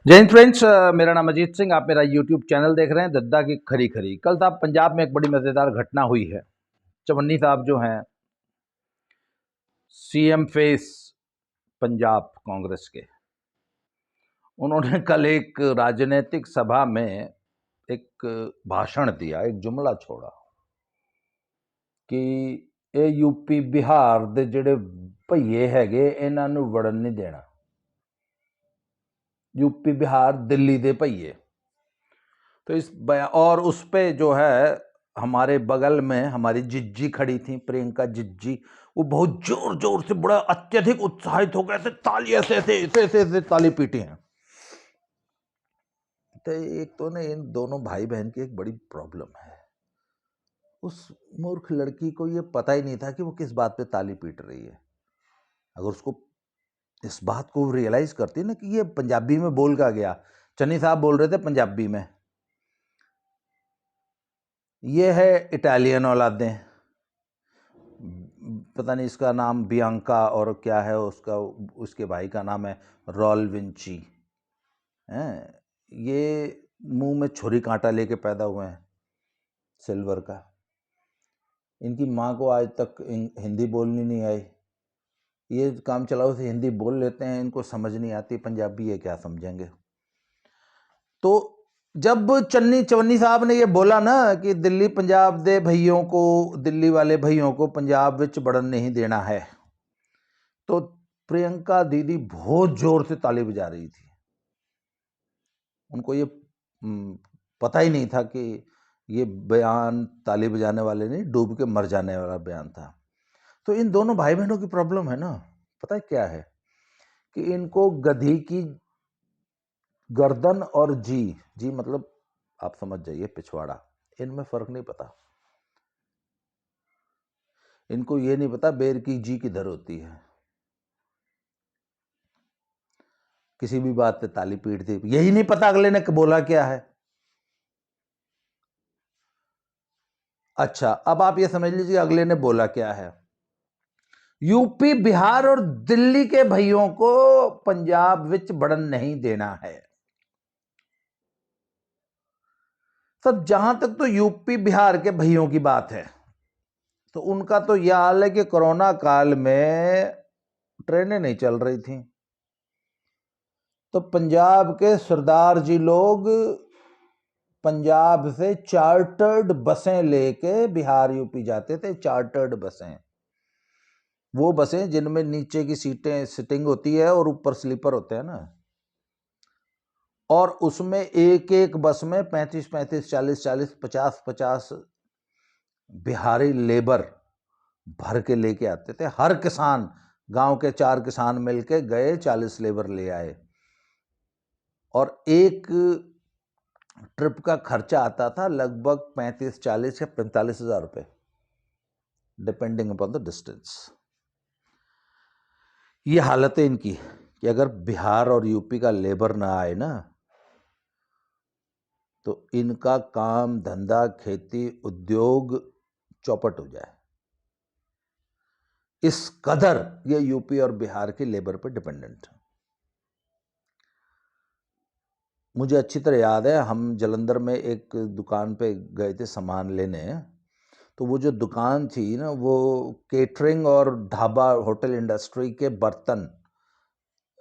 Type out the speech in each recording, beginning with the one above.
जय हिंद फ्रेंड्स, मेरा नाम अजीत सिंह। आप मेरा यूट्यूब चैनल देख रहे हैं दद्दा की खरी खरी। कल साहब पंजाब में एक बड़ी मज़ेदार घटना हुई है। चवन्नी साहब जो हैं सीएम फेस पंजाब कांग्रेस के, उन्होंने कल एक राजनीतिक सभा में एक भाषण दिया, एक जुमला छोड़ा कि ये यूपी बिहार दे ਜਿਹੜੇ ਭਈਏ ਹੈਗੇ ਇਹਨਾਂ ਨੂੰ ਵੜਨ नहीं देना। यूपी बिहार दिल्ली दे भईए। तो इस और उस पे जो है हमारे बगल में हमारी जिज्जी खड़ी थी, प्रियंका जिज्जी। वो बहुत जोर जोर से बड़ा अत्यधिक उत्साहित हो गए, ऐसे ताली ऐसे ऐसे ऐसे ऐसे ऐसे ताली पीटी हैं। तो एक तो ना इन दोनों भाई बहन की एक बड़ी प्रॉब्लम है। उस मूर्ख लड़की को ये पता ही नहीं था कि वो किस बात पे ताली पीट रही है। अगर उसको इस बात को रियलाइज करती ना कि ये पंजाबी में बोल का गया, चन्नी साहब बोल रहे थे पंजाबी में, ये है इटालियन औलादें, पता नहीं इसका नाम बियांका और क्या है, उसके भाई का नाम है रॉल विंची हैं। ये मुंह में छुरी कांटा लेके पैदा हुए हैं सिल्वर का। इनकी माँ को आज तक हिंदी बोलनी नहीं आई। ये काम चलाओ से हिंदी बोल लेते हैं, इनको समझ नहीं आती पंजाबी है, क्या समझेंगे। तो जब चवन्नी साहब ने ये बोला ना कि दिल्ली पंजाब दे भइयों को, दिल्ली वाले भइयों को पंजाब विच बढ़न नहीं देना है, तो प्रियंका दीदी बहुत जोर से ताली बजा रही थी। उनको ये पता ही नहीं था कि ये बयान ताली बजाने वाले नहीं, डूब के मर जाने वाला बयान था। तो इन दोनों भाई बहनों की प्रॉब्लम है ना, पता है क्या है कि इनको गधी की गर्दन और जी मतलब आप समझ जाइए पिछवाड़ा, इनमें फर्क नहीं पता। इनको ये नहीं पता बेर की जी किधर होती है। किसी भी बात पे ताली पीटती, यही नहीं पता अगले ने बोला क्या है। अच्छा, अब आप ये समझ लीजिए अगले ने बोला क्या है। यूपी बिहार और दिल्ली के भइयों को पंजाब विच बढ़न नहीं देना है। सब जहां तक तो यूपी बिहार के भइयों की बात है, तो उनका तो यह हाल है कि कोरोना काल में ट्रेनें नहीं चल रही थी, तो पंजाब के सरदार जी लोग पंजाब से चार्टर्ड बसें लेके बिहार यूपी जाते थे। चार्टर्ड बसें, वो बसें जिनमें नीचे की सीटें सिटिंग होती है और ऊपर स्लीपर होते हैं ना, और उसमें एक एक बस में 35-35, 40-40, 50-50 बिहारी लेबर भर के लेके आते थे। हर किसान, गांव के 4 किसान मिलके गए, 40 लेबर ले आए, और एक ट्रिप का खर्चा आता था लगभग 35, 40 या 45 हजार रुपये, डिपेंडिंग अपॉन द डिस्टेंस। ये हालत है इनकी कि अगर बिहार और यूपी का लेबर ना आए ना, तो इनका काम धंधा खेती उद्योग चौपट हो जाए। इस कदर ये यूपी और बिहार के लेबर पर डिपेंडेंट है। मुझे अच्छी तरह याद है, हम जलंधर में एक दुकान पे गए थे सामान लेने, तो वो जो दुकान थी ना, वो केटरिंग और ढाबा होटल इंडस्ट्री के बर्तन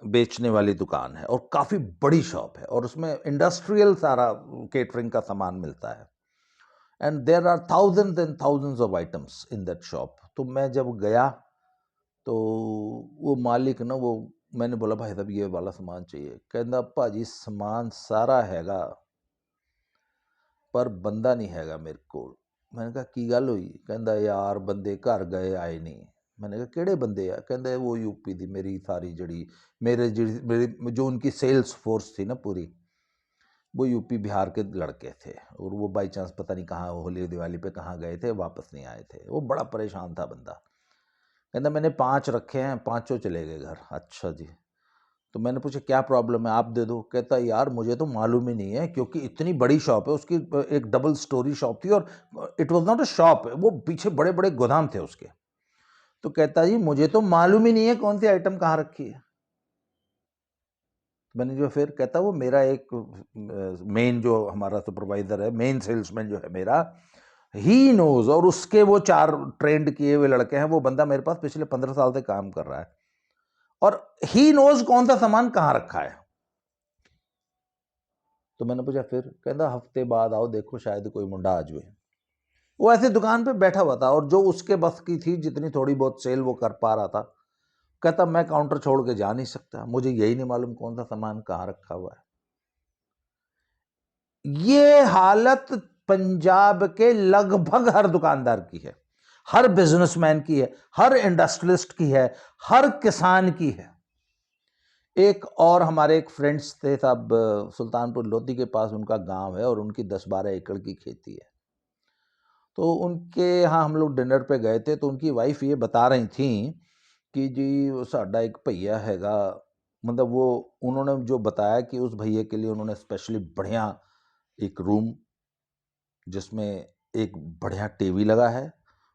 बेचने वाली दुकान है, और काफ़ी बड़ी शॉप है, और उसमें इंडस्ट्रियल सारा केटरिंग का सामान मिलता है। And there are thousands and thousands of items in that shop. तो मैं जब गया तो वो मालिक ना, वो मैंने बोला भाई साहब ये वाला सामान चाहिए, कहता भाजी समान सारा हैगा पर बंदा नहीं हैगा मेरे को। मैंने कहा की गल हुई? कहता यार बंदे घर गए आए नहीं। मैंने कहा केड़े बंदे आ? कहता वो यूपी दी मेरी सारी जड़ी मेरे मेरी जो उनकी सेल्स फोर्स थी ना पूरी, वो यूपी बिहार के लड़के थे, और वो बाई चांस पता नहीं कहाँ होली दिवाली पे कहाँ गए थे, वापस नहीं आए थे। वो बड़ा परेशान था बंदा। कहता मैंने 5 रखे हैं, 5 चले गए घर। अच्छा जी। तो मैंने पूछा क्या प्रॉब्लम है, आप दे दो। कहता यार मुझे तो मालूम ही नहीं है, क्योंकि इतनी बड़ी शॉप है उसकी, एक डबल स्टोरी शॉप थी, और it was not a shop, वो पीछे बड़े बड़े गोदाम थे उसके। तो कहता जी मुझे तो मालूम ही नहीं है कौन सी आइटम कहाँ रखी है। मैंने जो फिर कहता वो मेरा एक मेन जो हमारा सुपरवाइजर है, मेन सेल्समैन जो है मेरा, ही नोज, और उसके वो 4 ट्रेंड किए हुए लड़के हैं, वो बंदा मेरे पास पिछले 15 साल से काम कर रहा है और ही नोज कौन सा सामान कहां रखा है। तो मैंने पूछा फिर, कहता हफ्ते बाद आओ, देखो शायद कोई मुंडा आ जाए। वो ऐसे दुकान पे बैठा हुआ था और जो उसके बस की थी, जितनी थोड़ी बहुत सेल वो कर पा रहा था, कहता मैं काउंटर छोड़ के जा नहीं सकता, मुझे यही नहीं मालूम कौन सा सामान कहां रखा हुआ है। ये हालत पंजाब के लगभग हर दुकानदार की है, हर बिजनेसमैन की है, हर इंडस्ट्रियलिस्ट की है, हर किसान की है। एक और हमारे एक फ्रेंड्स थे साहब, सुल्तानपुर लोधी के पास उनका गांव है और उनकी 10-12 एकड़ की खेती है। तो उनके यहाँ हम लोग डिनर पे गए थे, तो उनकी वाइफ ये बता रही थी कि जी साडा एक भैया हैगा, मतलब वो उन्होंने जो बताया कि उस भैया के लिए उन्होंने स्पेशली बढ़िया एक रूम, जिसमें एक बढ़िया टीवी लगा है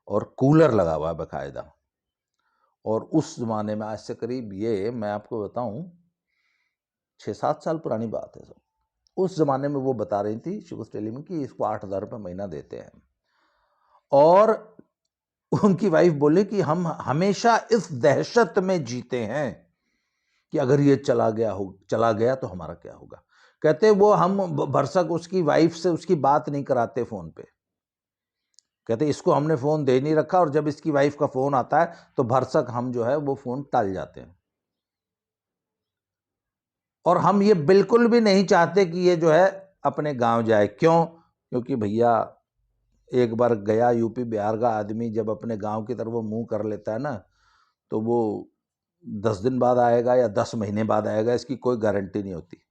और कूलर लगा हुआ है बाकायदा। और उस ज़माने में, आज से करीब, ये मैं आपको बताऊं, 6-7 साल पुरानी बात है सब, उस ज़माने में वो बता रही थी, शी वाज टेलिंग मी, कि इसको 8,000 रुपये महीना देते हैं। और उनकी वाइफ बोले कि हम हमेशा इस दहशत में जीते हैं कि अगर ये चला गया तो हमारा क्या होगा। कहते वो हम भरसक उसकी वाइफ से उसकी बात नहीं कराते फोन पे। कहते इसको हमने फोन दे नहीं रखा और जब इसकी वाइफ का फोन आता है तो भरसक हम जो है वो फोन टाल जाते हैं। और हम ये बिल्कुल भी नहीं चाहते कि ये जो है अपने गांव जाए। क्यों? क्योंकि भैया एक बार गया यूपी बिहार का आदमी जब अपने गांव की तरफ वो मुंह कर लेता है ना, तो वो 10 दिन बाद आएगा या 10 महीने बाद आएगा, इसकी कोई गारंटी नहीं होती।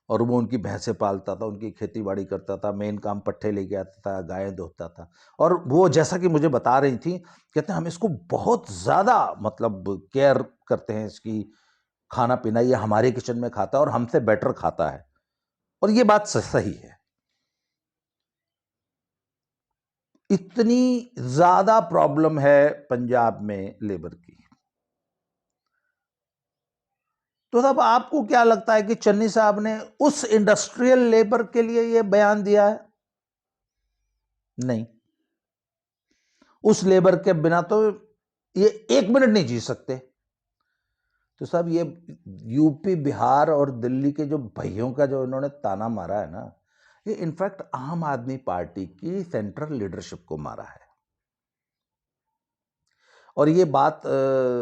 और वो उनकी भैंसें पालता था, उनकी खेती बाड़ी करता था, मेन काम पट्ठे लेके आता था, गायें धोता था। और वो जैसा कि मुझे बता रही थी, कहते हैं हम इसको बहुत ज़्यादा मतलब केयर करते हैं, इसकी खाना पीना ये हमारे किचन में खाता है और हमसे बेटर खाता है। और ये बात सही है। इतनी ज़्यादा प्रॉब्लम है पंजाब में लेबर की। तो साहब आपको क्या लगता है कि चन्नी साहब ने उस इंडस्ट्रियल लेबर के लिए यह बयान दिया है? नहीं, उस लेबर के बिना तो ये 1 मिनट नहीं जी सकते। तो साहब ये यूपी बिहार और दिल्ली के जो भाइयों का जो इन्होंने ताना मारा है ना, ये इनफैक्ट आम आदमी पार्टी की सेंट्रल लीडरशिप को मारा है। और ये बात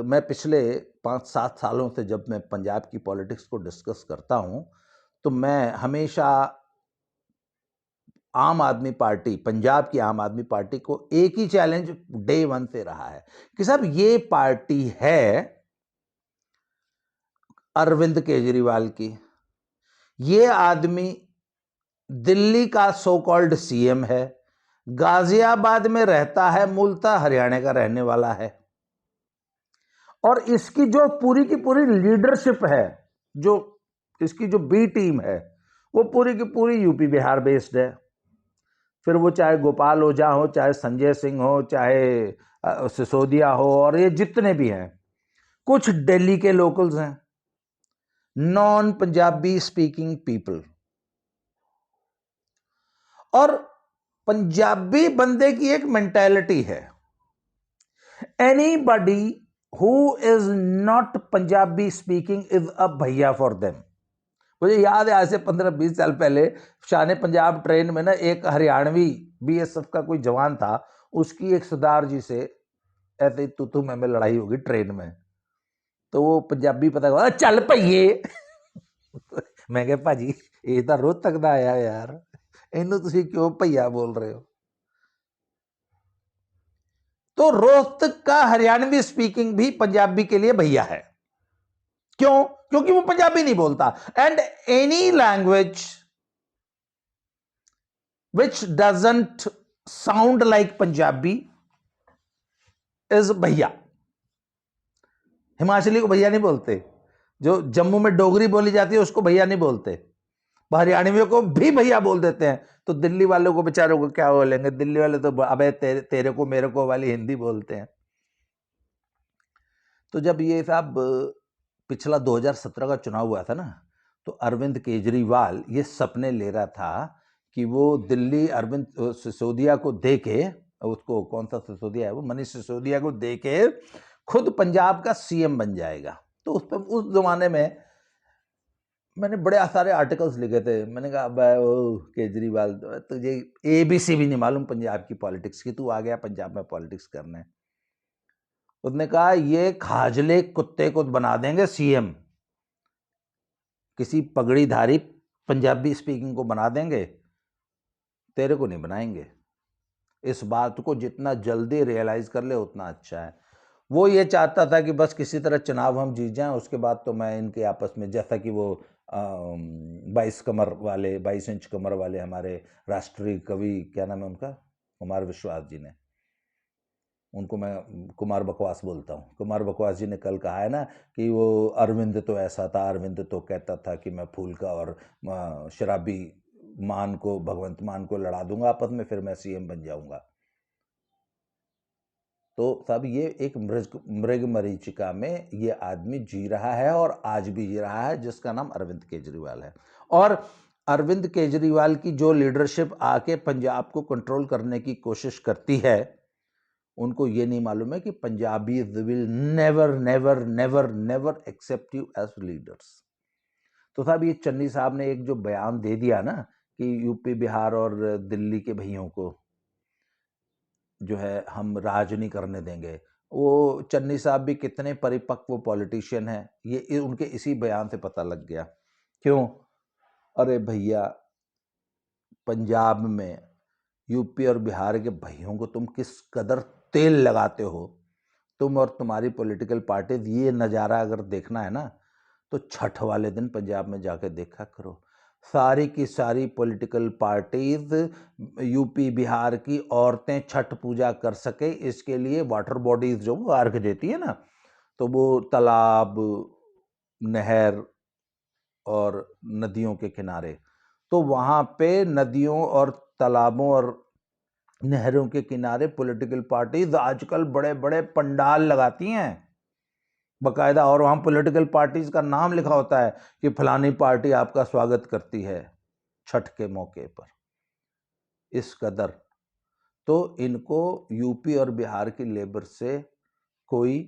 मैं पिछले 5-7 सालों से जब मैं पंजाब की पॉलिटिक्स को डिस्कस करता हूं, तो मैं हमेशा आम आदमी पार्टी, पंजाब की आम आदमी पार्टी को एक ही चैलेंज डे 1 से रहा है कि साहब ये पार्टी है अरविंद केजरीवाल की। ये आदमी दिल्ली का सो कॉल्ड सीएम है, गाजियाबाद में रहता है, मूलतः हरियाणा का रहने वाला है। और इसकी जो पूरी की पूरी लीडरशिप है, जो इसकी जो बी टीम है, वो पूरी की पूरी यूपी बिहार बेस्ड है। फिर वो चाहे गोपाल ओझा हो, चाहे संजय सिंह हो, चाहे सिसोदिया हो, और ये जितने भी हैं, कुछ दिल्ली के लोकल्स हैं, नॉन पंजाबी स्पीकिंग पीपल। और पंजाबी बंदे की एक मेंटालिटी है, anybody who is not Punjabi speaking is a भैया फॉर देम। मुझे याद है आज से 15-20 साल पहले शान पंजाब ट्रेन में ना एक हरियाणवी बीएसएफ का कोई जवान था, उसकी एक सरदार जी से ऐसे ही तू मैं लड़ाई होगी ट्रेन में। तो वो पंजाबी पता चल भईए मैं कहा भाजी ये तो रोहतक दा आया यार, इनू तुसी क्यों भैया बोल रहे हो। तो रोहतक का हरियाणवी स्पीकिंग भी पंजाबी के लिए भैया है। क्यों? क्योंकि वो पंजाबी नहीं बोलता। And any language which doesn't sound like Punjabi is भैया। हिमाचली को भैया नहीं बोलते, जो जम्मू में डोगरी बोली जाती है उसको भैया नहीं बोलते, हरियाणवियों को भी भैया बोल देते हैं। तो दिल्ली वालों को बेचारों को क्या बोलेंगे? दिल्ली वाले तो अबे तेरे को मेरे को वाली हिंदी बोलते हैं। तो जब ये साहब पिछला 2017 का चुनाव हुआ था ना, तो अरविंद केजरीवाल ये सपने ले रहा था कि वो दिल्ली अरविंद सिसोदिया को दे के, उसको कौन सा सिसोदिया है वो, मनीष सिसोदिया को दे के खुद पंजाब का सीएम बन जाएगा। तो उस जमाने में मैंने बड़े सारे आर्टिकल्स लिखे थे। मैंने कहा ओ केजरीवाल, तुझे ABC भी नहीं मालूम पंजाब की पॉलिटिक्स की, तू आ गया पंजाब में पॉलिटिक्स करने। उसने कहा ये खाजले कुत्ते को बना देंगे सीएम, किसी पगड़ीधारी पंजाबी स्पीकिंग को बना देंगे, तेरे को नहीं बनाएंगे। इस बात को जितना जल्दी रियलाइज कर ले उतना अच्छा है। वो ये चाहता था कि बस किसी तरह चुनाव हम जीत जाएं, उसके बाद तो मैं इनके आपस में, जैसा कि वो 22 इंच कमर वाले हमारे राष्ट्रीय कवि, क्या नाम है उनका, कुमार विश्वास जी ने, उनको मैं कुमार बकवास बोलता हूँ, कुमार बकवास जी ने कल कहा है ना कि वो अरविंद तो ऐसा था, अरविंद तो कहता था कि मैं फूल का और शराबी मान को, भगवंत मान को लड़ा दूंगा आपस में, फिर मैं सीएम बन जाऊंगा। तो साहब ये एक मृग मरीचिका में ये आदमी जी रहा है और आज भी जी रहा है, जिसका नाम अरविंद केजरीवाल है। और अरविंद केजरीवाल की जो लीडरशिप आके पंजाब को कंट्रोल करने की कोशिश करती है, उनको ये नहीं मालूम है कि Punjabi will never never never never accept you as leaders. तो साहब ये चन्नी साहब ने एक जो बयान दे दिया ना कि यूपी बिहार और दिल्ली के भैयों को जो है हम राज नहीं करने देंगे, वो चन्नी साहब भी कितने परिपक्व पॉलिटिशियन हैं, ये उनके इसी बयान से पता लग गया। क्यों? अरे भैया, पंजाब में यूपी और बिहार के भैयों को तुम किस कदर तेल लगाते हो, तुम और तुम्हारी पॉलिटिकल पार्टी, ये नज़ारा अगर देखना है ना तो छठ वाले दिन पंजाब में जाकर देखा करो। सारी की सारी पॉलिटिकल पार्टीज यूपी बिहार की औरतें छठ पूजा कर सके, इसके लिए वाटर बॉडीज जो अर्घ देती है ना, तो वो तालाब, नहर और नदियों के किनारे, तो वहाँ पे नदियों और तालाबों और नहरों के किनारे पॉलिटिकल पार्टीज आजकल बड़े बड़े पंडाल लगाती हैं बकायदा, और वहाँ पॉलिटिकल पार्टीज का नाम लिखा होता है कि फलानी पार्टी आपका स्वागत करती है छठ के मौके पर। इस कदर तो इनको यूपी और बिहार की लेबर से कोई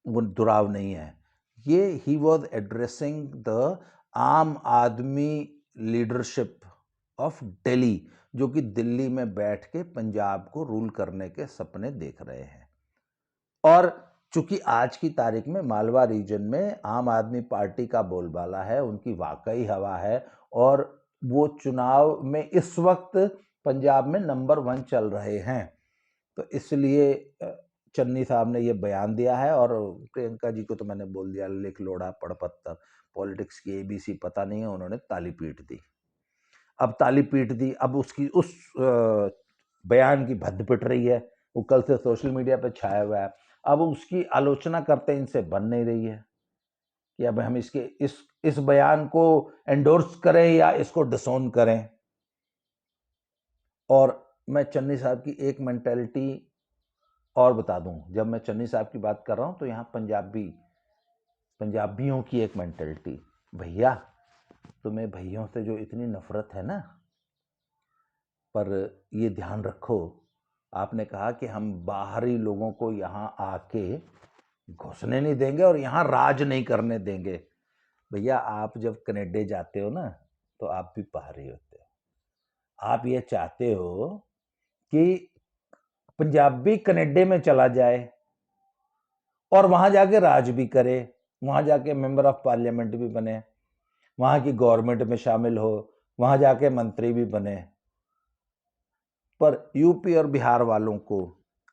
दुराव नहीं है। ये ही वॉज एड्रेसिंग द आम आदमी लीडरशिप ऑफ दिल्ली, जो कि दिल्ली में बैठ के पंजाब को रूल करने के सपने देख रहे हैं। और चूंकि आज की तारीख में मालवा रीजन में आम आदमी पार्टी का बोलबाला है, उनकी वाकई हवा है, और वो चुनाव में इस वक्त पंजाब में नंबर 1 चल रहे हैं। तो इसलिए चन्नी साहब ने ये बयान दिया है, और प्रियंका जी को तो मैंने बोल दिया, लिख लोढ़ा पढ़ पत्तर, पॉलिटिक्स की ABC पता नहीं है, उन्होंने ताली पीट दी। अब ताली पीट दी, अब उसकी उस बयान की भद्द पिट रही है, वो कल से सोशल मीडिया पे छाया हुआ है। अब उसकी आलोचना करते इनसे बन नहीं रही है कि अब हम इसके इस बयान को एंडोर्स करें या इसको डिसोन करें। और मैं चन्नी साहब की एक मेंटेलिटी और बता दूं, जब मैं चन्नी साहब की बात कर रहा हूं तो यहाँ पंजाबियों की एक मेंटेलिटी, भैया तुम्हें भैयों से जो इतनी नफरत है ना, पर ये ध्यान रखो, आपने कहा कि हम बाहरी लोगों को यहाँ आके घुसने नहीं देंगे और यहाँ राज नहीं करने देंगे। भैया आप जब कनाडा जाते हो ना तो आप भी बाहरी होते हो। आप ये चाहते हो कि पंजाबी कनाडा में चला जाए और वहां जाके राज भी करे, वहां जाके मेंबर ऑफ पार्लियामेंट भी बने, वहां की गवर्नमेंट में शामिल हो, वहां जाके मंत्री भी बने। पर यूपी और बिहार वालों को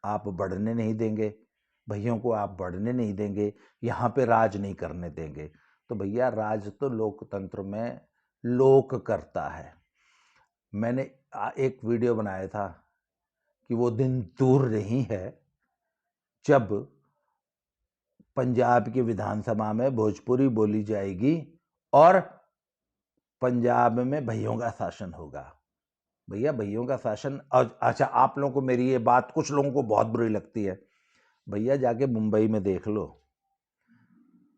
आप बढ़ने नहीं देंगे, भैयों को आप बढ़ने नहीं देंगे, यहाँ पे राज नहीं करने देंगे। तो भैया राज तो लोकतंत्र में लोक करता है। मैंने एक वीडियो बनाया था कि वो दिन दूर नहीं है जब पंजाब की विधानसभा में भोजपुरी बोली जाएगी और पंजाब में भैयों का शासन होगा। भैया भैयों का शासन, अच्छा आप लोगों को मेरी ये बात, कुछ लोगों को बहुत बुरी लगती है, भैया जाके मुंबई में देख लो,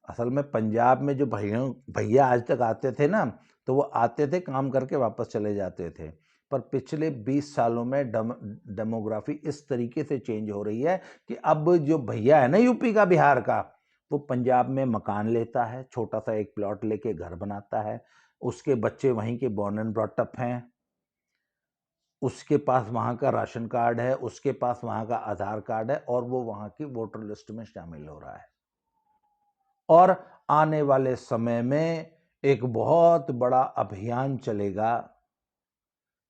असल में पंजाब में जो भैया आज तक आते थे ना, तो वो आते थे, काम करके वापस चले जाते थे। पर पिछले 20 सालों में डेमोग्राफी इस तरीके से चेंज हो रही है कि अब जो भैया है ना यूपी का, बिहार का, वो पंजाब में मकान लेता है, छोटा सा एक प्लॉट लेके घर बनाता है, उसके बच्चे वहीं के बॉर्न एंड ब्रॉट अप हैं, उसके पास वहाँ का राशन कार्ड है, उसके पास वहाँ का आधार कार्ड है, और वो वहाँ की वोटर लिस्ट में शामिल हो रहा है। और आने वाले समय में एक बहुत बड़ा अभियान चलेगा,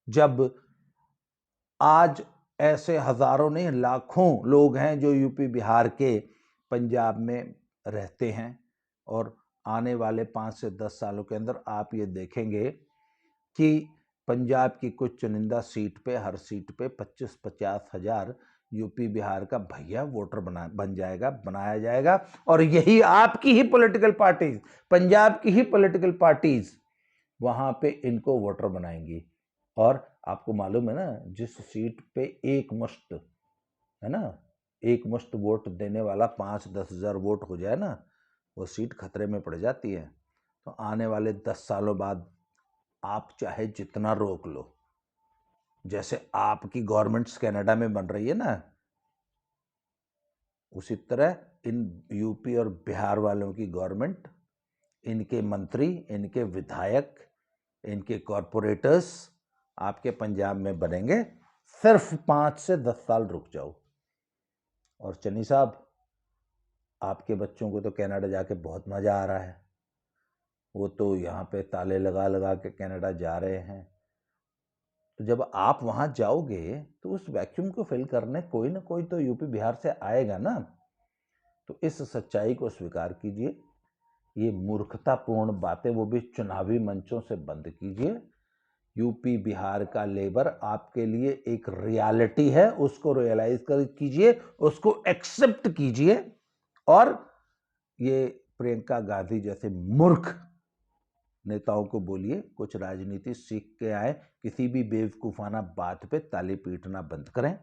जब आज ऐसे हजारों नहीं लाखों लोग हैं जो यूपी बिहार के पंजाब में रहते हैं, और आने वाले 5 से 10 सालों के अंदर आप ये देखेंगे कि पंजाब की कुछ चुनिंदा सीट पे, हर सीट पे 25-50 हजार यूपी बिहार का भैया वोटर बनाया जाएगा। और यही आपकी ही पॉलिटिकल पार्टीज, पंजाब की ही पॉलिटिकल पार्टीज वहां पे इनको वोटर बनाएंगी। और आपको मालूम है ना, जिस सीट पे एक मुश्त है ना, एक मुश्त वोट देने वाला 5-10 हजार वोट हो जाए ना, वो सीट खतरे में पड़ जाती है। तो आने वाले 10 सालों बाद आप चाहे जितना रोक लो, जैसे आपकी गवर्नमेंट्स कनाडा में बन रही है ना, उसी तरह इन यूपी और बिहार वालों की गवर्नमेंट, इनके मंत्री, इनके विधायक, इनके कॉरपोरेटर्स आपके पंजाब में बनेंगे। सिर्फ 5 से 10 साल रुक जाओ। और चन्नी साहब, आपके बच्चों को तो कनाडा जाके बहुत मजा आ रहा है, वो तो यहाँ पे ताले लगा लगा के कनाडा जा रहे हैं। तो जब आप वहां जाओगे तो उस वैक्यूम को फिल करने कोई ना कोई तो यूपी बिहार से आएगा ना। तो इस सच्चाई को स्वीकार कीजिए, ये मूर्खतापूर्ण बातें वो भी चुनावी मंचों से बंद कीजिए। यूपी बिहार का लेबर आपके लिए एक रियलिटी है, उसको रियलाइज कीजिए, उसको एक्सेप्ट कीजिए। और ये प्रियंका गांधी जैसे मूर्ख नेताओं को बोलिए, कुछ राजनीति सीख के आए, किसी भी बेवकूफाना बात पे ताली पीटना बंद करें।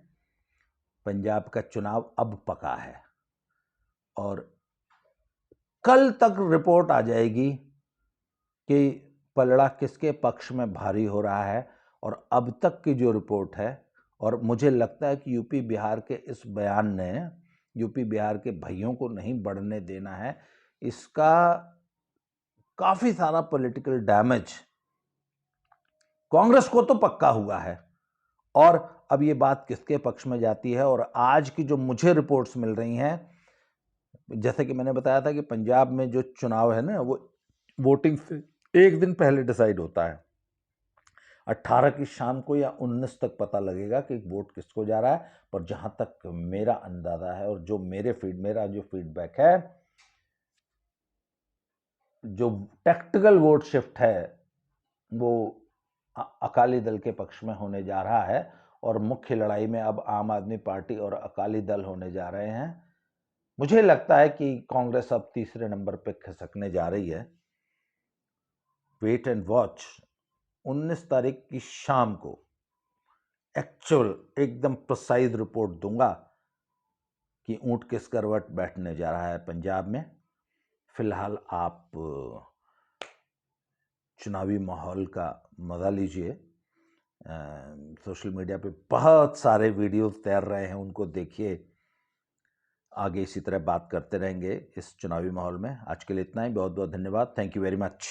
पंजाब का चुनाव अब पका है, और कल तक रिपोर्ट आ जाएगी कि पलड़ा किसके पक्ष में भारी हो रहा है। और अब तक की जो रिपोर्ट है, और मुझे लगता है कि यूपी बिहार के इस बयान ने यूपी बिहार के भाइयों को नहीं बढ़ने देना है, इसका काफी सारा पॉलिटिकल डैमेज कांग्रेस को तो पक्का हुआ है। और अब ये बात किसके पक्ष में जाती है, और आज की जो मुझे रिपोर्ट्स मिल रही हैं, जैसे कि मैंने बताया था कि पंजाब में जो चुनाव है ना, वो वोटिंग से एक दिन पहले डिसाइड होता है। 18 की शाम को या 19 तक पता लगेगा कि वोट किसको जा रहा है। पर जहां तक मेरा अंदाजा है, और जो मेरा जो फीडबैक है, जो टैक्टिकल वोट शिफ्ट है वो अकाली दल के पक्ष में होने जा रहा है। और मुख्य लड़ाई में अब आम आदमी पार्टी और अकाली दल होने जा रहे हैं। मुझे लगता है कि कांग्रेस अब तीसरे नंबर पे खिसकने जा रही है। Wait and watch. 19 तारीख की शाम को एक्चुअल एकदम प्रिसाइज रिपोर्ट दूंगा कि ऊंट किस करवट बैठने जा रहा है पंजाब में। फिलहाल आप चुनावी माहौल का मजा लीजिए। सोशल मीडिया पे बहुत सारे वीडियोस तैर रहे हैं, उनको देखिए। आगे इसी तरह बात करते रहेंगे इस चुनावी माहौल में। आज के लिए इतना ही। बहुत बहुत धन्यवाद। Thank you very much.